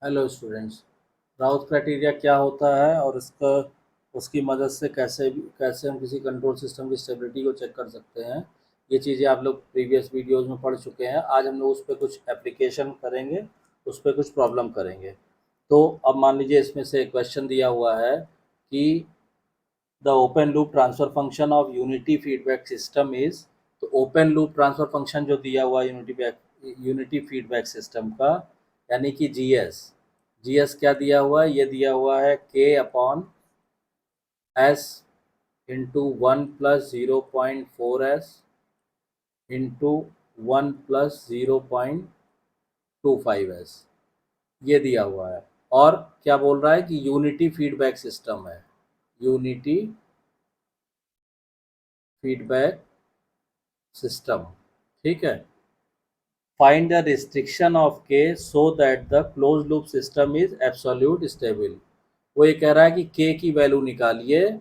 Hello students. राउथ criteria क्या होता है और इसका उसकी मदद से कैसे हम किसी कंट्रोल सिस्टम की स्टेबिलिटी को चेक कर सकते हैं, ये चीज़ें आप लोग प्रीवियस वीडियोस में पढ़ चुके हैं। आज हम लोग उस पर कुछ एप्लीकेशन करेंगे, उस पर कुछ प्रॉब्लम करेंगे। तो अब मान लीजिए इसमें से एक क्वेश्चन दिया हुआ है कि the open loop transfer function of unity feedback system is. तो ओपन लूप ट्रांसफर फंक्शन जो दिया हुआ है यूनिटी फीडबैक सिस्टम का, यानी कि जीएस। जीएस क्या दिया हुआ है? ये दिया हुआ है के upon s into 1 + 0.4 s into 1 + 0.25 S, ये दिया हुआ है। और क्या बोल रहा है कि यूनिटी फीडबैक सिस्टम है, यूनिटी फीडबैक सिस्टम। ठीक है। फाइंड द रिस्ट्रिक्शन ऑफ के so that the close loop system is absolute stable. वो ये कह रहा है कि के की वैल्यू निकालिए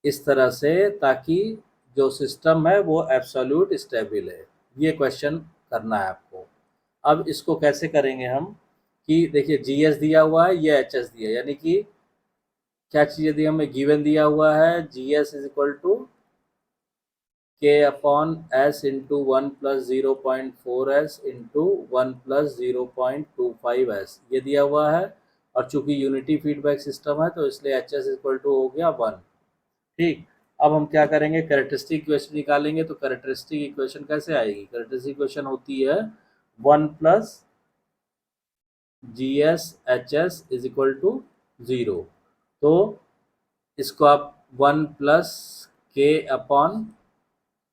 इस तरह से ताकि जो सिस्टम है वो एब्सोल्यूट स्टेबल है। ये क्वेश्चन करना है आपको। अब इसको कैसे करेंगे हम कि देखिए जीएस दिया हुआ है, ये एचएस दिया है, यानी कि क्या चीज़ें दी हमें? गिवन दिया हुआ है जीएस इज इक्वल टू के upon s into 1 + 0.4 s into 1 + 0.25 S, ये दिया हुआ है। और चूंकि यूनिटी फीडबैक सिस्टम है तो इसलिए एच एस इक्वल टू हो गया 1। ठीक। अब हम क्या करेंगे? कैरेक्टरिस्टिक इक्वेशन निकालेंगे। तो कैरेक्टरिस्टिक इक्वेशन कैसे आएगी? कैरेक्टरिस्टिक इक्वेशन होती है 1 + GS HS is equal to 0। तो इसको आप 1 + K upon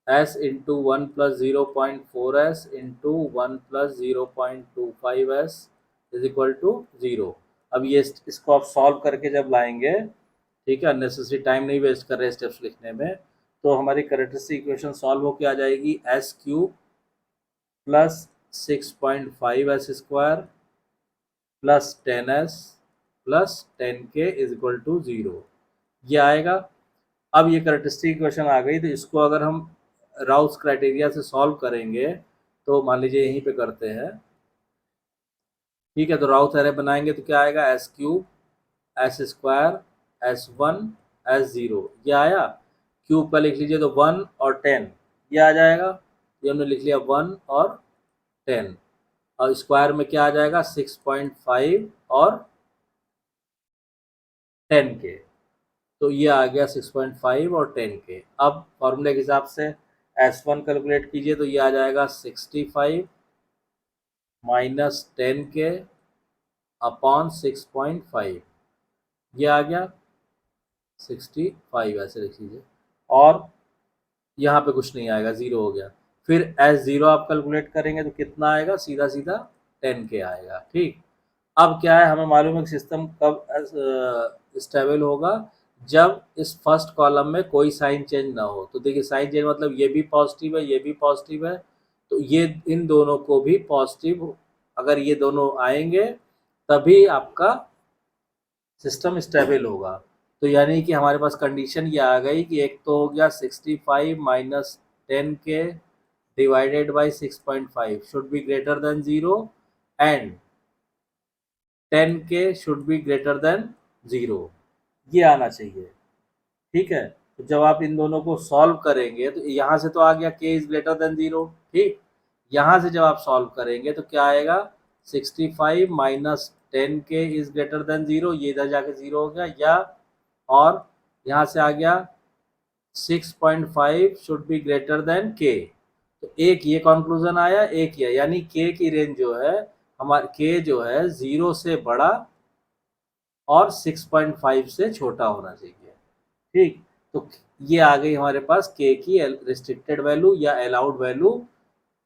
s into 1 + 0.4 s into 1 + 0.25 s is equal to 0। अब ये इसको आप सॉल्व करके जब लाएंगे, ठीक है, अननेसेसरी टाइम नहीं वेस्ट कर रहे स्टेप्स लिखने में, तो हमारी कैरेक्टरिस्टिक इक्वेशन सॉल्व होकर आ जाएगी S³ + 6.5S² +10S +10K is equal to 0, ये आएगा। अब ये कैरेक्टरिस्टिक इक्वेशन आ गई, तो इसको अगर हम राउथ क्राइटेरिया से सॉल्व करेंगे, तो मान लीजिए यहीं पे करते हैं। ठीक है, तो राउथ एरे बनाएंगे तो क्या आएगा? S³ S²S1 S0, ये आया। क्यूब का लिख लीजिए तो 1 और 10, ये आ जाएगा। ये हमने लिख लिया 1 और 10। और स्क्वायर में क्या आ जाएगा? 6.5 और 10K। तो ये आ गया 6.5 और 10K। अब फॉर्मूले के हिसाब से S1 कैलकुलेट कीजिए तो ये आ जाएगा 65 - 10K अपॉन 6.5, ये आ गया 65, ऐसे लिख लीजिए। और यहाँ पे कुछ नहीं आएगा, ज़ीरो हो गया। फिर S0 आप कैलकुलेट करेंगे तो कितना आएगा? सीधा सीधा 10K आएगा। ठीक। अब क्या है, हमें मालूम है कि सिस्टम कब स्टेबल होगा? जब इस फर्स्ट कॉलम में कोई साइन चेंज ना हो। तो देखिए साइन चेंज मतलब ये भी पॉजिटिव है, ये भी पॉजिटिव है, तो ये इन दोनों को भी पॉजिटिव, अगर ये दोनों आएंगे तभी आपका सिस्टम स्टेबल होगा। तो यानी कि हमारे पास कंडीशन ये आ गई कि एक तो हो गया 65 - 10K divided by 6.5 should be greater than 0 and 10K should be greater than 0, ये आना चाहिए। ठीक है। तो जब आप इन दोनों को सॉल्व करेंगे तो यहाँ से तो आ गया k इज ग्रेटर देन 0। ठीक। यहाँ से जब आप सॉल्व करेंगे तो क्या आएगा? 65 - 10K इज ग्रेटर देन 0, ये इधर जाके 0 हो गया, या और यहाँ से आ गया 6.5 should be greater than k। तो एक ये कंक्लूजन आया, एक ये, यानी k की रेंज जो है, हमारे k जो है 0 से बड़ा और 6.5 से छोटा होना चाहिए। ठीक। तो ये आ गई हमारे पास के की रिस्ट्रिक्टेड वैल्यू या अलाउड वैल्यू,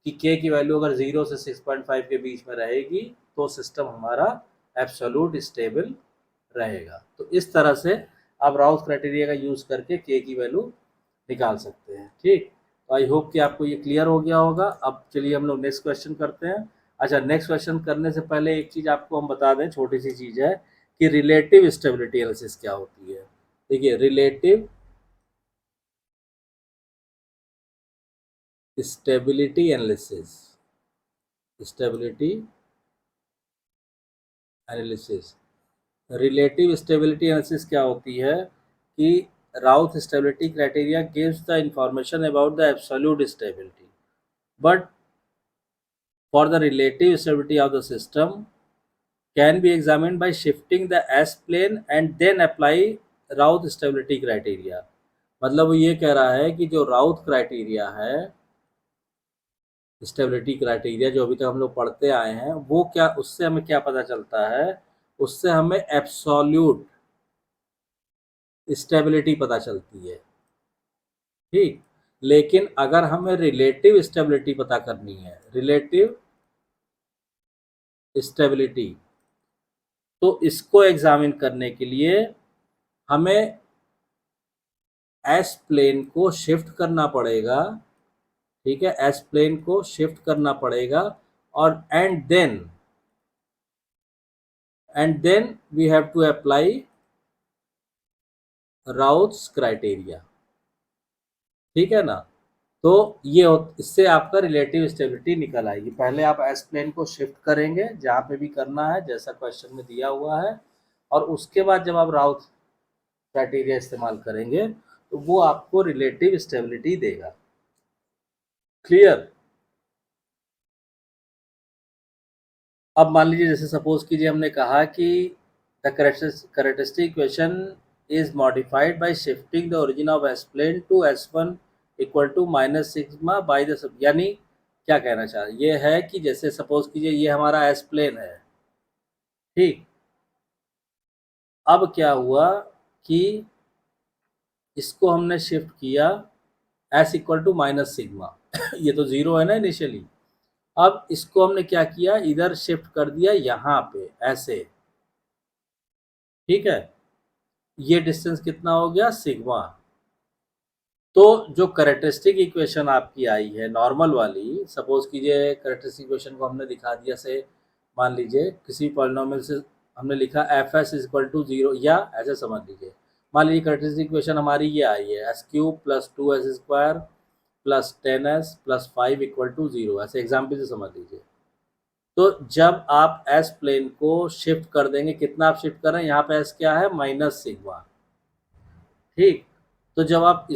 कि के की वैल्यू अगर 0 से 6.5 के बीच में रहेगी तो सिस्टम हमारा एब्सोल्यूट स्टेबल रहेगा। तो इस तरह से आप राउथ क्राइटेरिया का यूज करके के की वैल्यू निकाल सकते हैं। ठीक। तो आई होप कि आपको ये क्लियर हो गया होगा। अब चलिए हम लोग नेक्स्ट क्वेश्चन करते हैं। अच्छा, नेक्स्ट क्वेश्चन करने से पहले एक चीज़ आपको हम बता दें, छोटी सी चीज़ है कि रिलेटिव स्टेबिलिटी एनालिसिस क्या होती है। देखिए, relative stability analysis, stability analysis. Relative stability analysis क्या होती है कि राउथ stability criteria gives the information about the absolute stability, but for the relative stability of the system can be examined by shifting the S plane and then apply Routh stability criteria। मतलब वो ये कह रहा है कि जो राउथ criteria है, stability criteria जो अभी तक हम लोग पढ़ते आए हैं, वो क्या, उससे हमें क्या पता चलता है, उससे हमें एब्सोल्यूट स्टेबिलिटी पता चलती है, ठीक। लेकिन अगर हमें रिलेटिव स्टेबिलिटी पता करनी है, रिलेटिव स्टेबिलिटी, तो इसको एग्जामिन करने के लिए हमें एस प्लेन को शिफ्ट करना पड़ेगा, ठीक है, एस प्लेन को शिफ्ट करना पड़ेगा, और and then we have to apply Routh's criteria, ठीक है ना। तो ये इससे आपका रिलेटिव स्टेबिलिटी निकल आएगी। पहले आप एस प्लेन को शिफ्ट करेंगे जहाँ पे भी करना है, जैसा क्वेश्चन में दिया हुआ है, और उसके बाद जब आप राउथ क्राइटेरिया इस्तेमाल करेंगे तो वो आपको रिलेटिव स्टेबिलिटी देगा। क्लियर। अब मान लीजिए, जैसे सपोज कीजिए हमने कहा कि the characteristic equation is modified by shifting the origin of s plane to S1 equal to minus sigma by the sub, यानी क्या कहना चाह रहे, ये है कि जैसे सपोज कीजिए ये हमारा एस प्लेन है, ठीक। अब क्या हुआ कि इसको हमने शिफ्ट किया s equal to minus sigma ये तो जीरो है ना इनिशियली। अब इसको हमने क्या किया, इधर शिफ्ट कर दिया यहाँ पे ऐसे, ठीक है। ये डिस्टेंस कितना हो गया, सिग्मा। तो जो करेक्टरिस्टिक इक्वेशन आपकी आई है नॉर्मल वाली, सपोज कीजिए करेक्टरिस्टिक इक्वेशन को हमने दिखा दिया, से मान लीजिए किसी पॉलिनोमियल से हमने लिखा F s is equal to zero, या ऐसे समझ लीजिए, मान लीजिए करेक्टरिस्टिक इक्वेशन हमारी ये आई है s cube plus 2s² plus 10s plus 5 equal to zero, ऐसे एग्जाम्पल से समझ लीजिए। तो जब आप एस प्लेन को शिफ्ट कर देंगे, कितना आप शिफ्ट कर रहे हैं, यहाँ पे एस क्या है, माइनस सिग्मा, ठीक। तो जब आप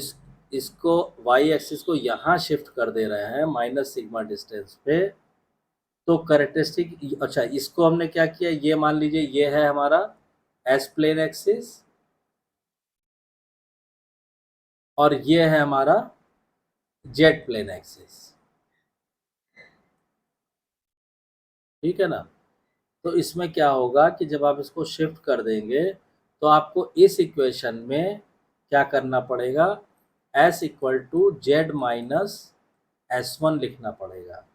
इसको वाई एक्सिस को यहाँ शिफ्ट कर दे रहे हैं माइनस सिग्मा डिस्टेंस पे, तो करेक्टरिस्टिक, अच्छा इसको हमने क्या किया, ये मान लीजिए ये है हमारा एस प्लेन एक्सिस, और ये है हमारा जेड प्लेन एक्सिस, ठीक है ना। तो इसमें क्या होगा कि जब आप इसको शिफ्ट कर देंगे तो आपको इस इक्वेशन में क्या करना पड़ेगा, s equal to Z minus S1 लिखना पड़ेगा,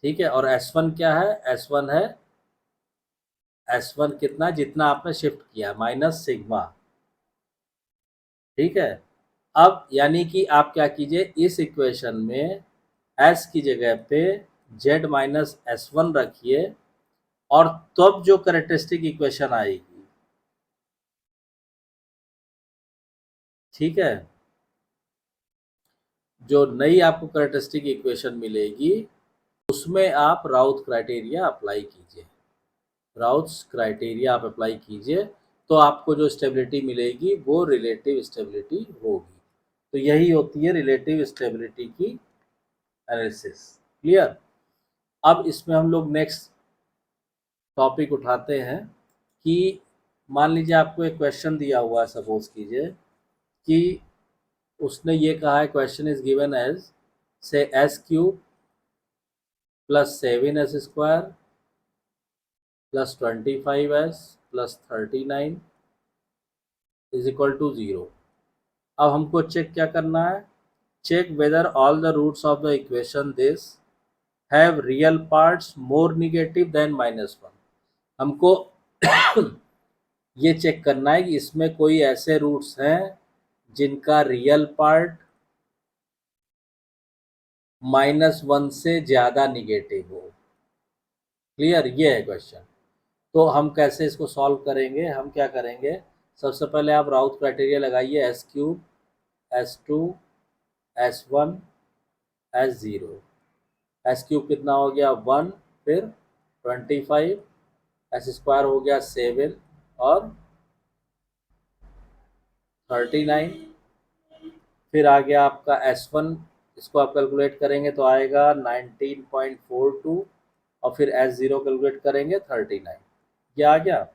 ठीक है। और S1 क्या है, S1 है, S1 कितना, जितना आपने शिफ्ट किया माइनस सिग्मा, ठीक है। अब यानी कि आप क्या कीजिए, इस इक्वेशन में s की जगह पे z माइनस S1 रखिए, और तब जो करेक्टरिस्टिक इक्वेशन आएगी, ठीक है, जो नई आपको करेक्टरिस्टिक इक्वेशन मिलेगी उसमें आप राउथ क्राइटेरिया अप्लाई कीजिए, राउथ्स क्राइटेरिया आप अप्लाई कीजिए, तो आपको जो स्टेबिलिटी मिलेगी वो रिलेटिव स्टेबिलिटी होगी। तो यही होती है रिलेटिव स्टेबिलिटी की एनालिसिस। क्लियर। अब इसमें हम लोग नेक्स्ट टॉपिक उठाते हैं कि मान लीजिए आपको एक क्वेश्चन दिया हुआ है, सपोज कीजिए कि उसने ये कहा है, क्वेश्चन इज गिवन एज से s cube plus 7s² plus 25s plus 39 is equal to zero. अब हमको चेक क्या करना है, check whether all the roots of the equation this have real parts more negative than -1। हमको ये check करना है कि इसमें कोई ऐसे रूट्स हैं जिनका रियल पार्ट -1 से ज़्यादा निगेटिव हो। क्लियर, ये है क्वेश्चन। तो हम कैसे इसको सॉल्व करेंगे, हम क्या करेंगे, सबसे पहले आप राउथ क्राइटेरिया लगाइए, S cube S2 S1 S0। S cube कितना हो गया 1, फिर 25 एस स्क्वायर हो गया 7 और 39। फिर आ गया आपका S1, इसको आप कैलकुलेट करेंगे तो आएगा 19.42 और फिर S0 कैलकुलेट करेंगे 39। ये आ गया।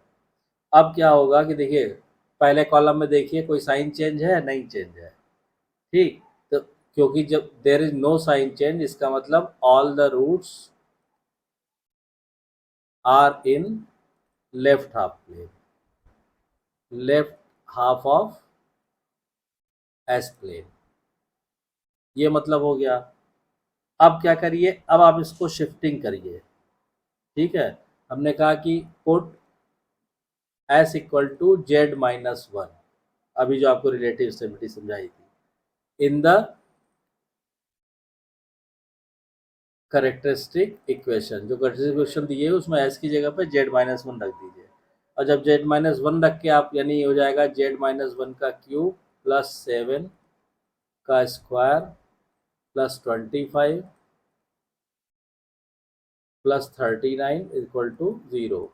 अब क्या होगा कि देखिए पहले कॉलम में देखिए कोई साइन चेंज है, नहीं चेंज है, ठीक। तो क्योंकि जब there is no sign change, इसका मतलब all the roots are in left half plane, left half of s plane, ये मतलब हो गया। अब क्या करिए, अब आप इसको शिफ्टिंग करिए, ठीक है। हमने कहा कि put S equal to Z minus one, अभी जो आपको रिलेटिव स्टेबिलिटी समझाई थी, इन द करेक्टरिस्टिक इक्वेशन, जो करेक्टरिस्टिक इक्वेशन दी है उसमें एस की जगह पे जेड माइनस वन रख दीजिए। और जब जेड माइनस वन रख के आप, यानी हो जाएगा जेड माइनस वन का क्यूब प्लस 7 का square plus 25 plus 39 equal to 0।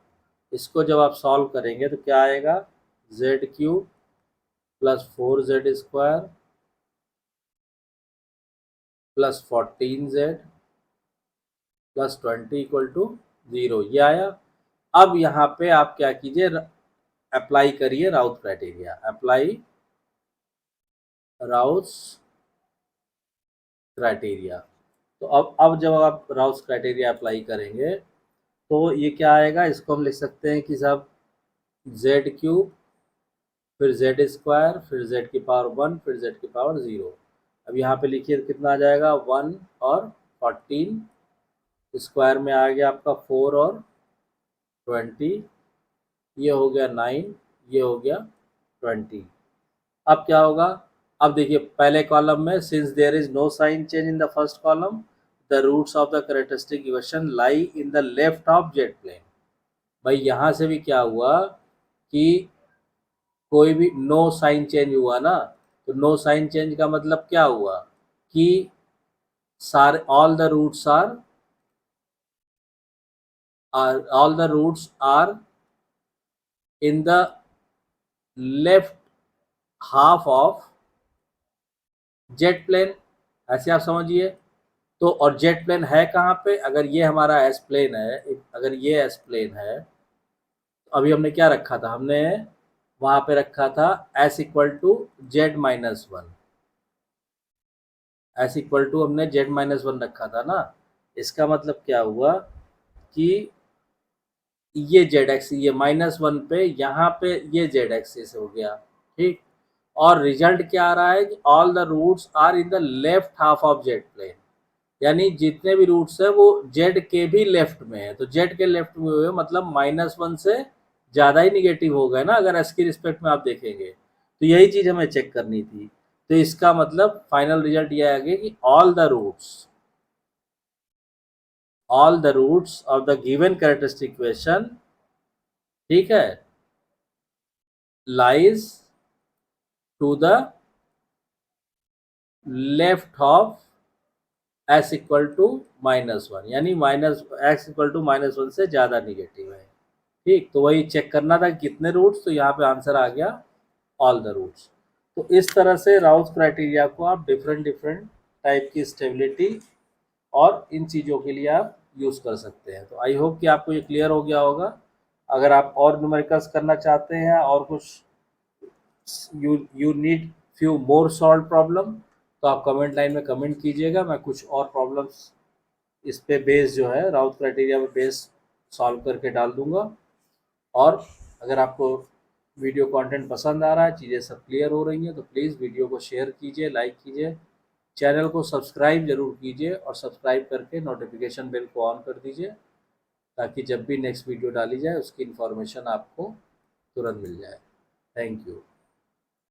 इसको जब आप सॉल्व करेंगे तो क्या आएगा, Z cube plus 4z square plus 14z plus 20 equal to 0, ये आया। अब यहाँ पे आप क्या कीजिए, अप्लाई करिए राउथ क्राइटेरिया, अप्लाई राउथ क्राइटेरिया। तो अब जब आप राउथ क्राइटेरिया अप्लाई करेंगे तो ये क्या आएगा, इसको हम लिख सकते हैं कि साहब जेड क्यूब फिर जेड स्क्वायर फिर जेड की पावर 1 फिर जेड की पावर 0। अब यहाँ पे लिखिए कितना आ जाएगा, 1 और 14, स्क्वायर में आ गया आपका 4 और 20, ये हो गया 9, ये हो गया 20। अब क्या होगा, अब देखिए पहले कॉलम में since there is no sign change in the first column, the roots of the characteristic equation lie in the left of Z plane. भाई यहाँ से भी क्या हुआ कि कोई भी नो साइन चेंज हुआ ना, तो नो साइन चेंज का मतलब क्या हुआ कि सारे all the roots are in the left half of Z plane, ऐसे आप समझिए। तो और जेट प्लेन है कहाँ पे, अगर ये हमारा एस प्लेन है, अगर ये एस प्लेन है तो अभी हमने क्या रखा था, हमने वहां पे रखा था S equal to Z minus one, S equal to हमने जेड माइनस वन रखा था ना। इसका मतलब क्या हुआ कि ये जेड एक्स, ये माइनस वन पे, यहाँ पे ये जेड एक्सिस हो गया, ठीक। और रिजल्ट क्या आ रहा है कि all the roots are in the left half of Z plane, यानी जितने भी रूट्स है वो जेड के भी लेफ्ट में है। तो जेड के लेफ्ट में हुए मतलब माइनस वन से ज़्यादा ही निगेटिव हो गए ना, अगर एस की रिस्पेक्ट में आप देखेंगे। तो यही चीज़ हमें चेक करनी थी। तो इसका मतलब फाइनल रिजल्ट ये आ गया कि all the roots of the given characteristic equation, ठीक है, lies to the left of S equal to minus one, यानी minus X equal to minus one से ज़्यादा निगेटिव है, ठीक। तो वही चेक करना था कितने रूट्स, तो यहाँ पे आंसर आ गया ऑल द रूट्स। तो इस तरह से राउथ क्राइटेरिया को आप डिफरेंट डिफरेंट टाइप की स्टेबिलिटी और इन चीज़ों के लिए आप यूज़ कर सकते हैं। तो आई होप कि आपको ये क्लियर हो गया होगा। अगर आप और न्यूमेरिकल्स करना चाहते हैं और कुछ you need few more solve problem, तो आप कमेंट लाइन में कमेंट कीजिएगा, मैं कुछ और प्रॉब्लम्स इस पे बेस जो है राउथ क्राइटेरिया पे बेस सॉल्व करके डाल दूंगा। और अगर आपको वीडियो कंटेंट पसंद आ रहा है, चीज़ें सब क्लियर हो रही हैं, तो प्लीज़ वीडियो को शेयर कीजिए, लाइक कीजिए, चैनल को सब्सक्राइब जरूर कीजिए और सब्सक्राइब करके नोटिफिकेशन बेल को ऑन कर दीजिए, ताकि जब भी नेक्स्ट वीडियो डाली जाए उसकी इन्फॉर्मेशन आपको तुरंत मिल जाए। Thank you.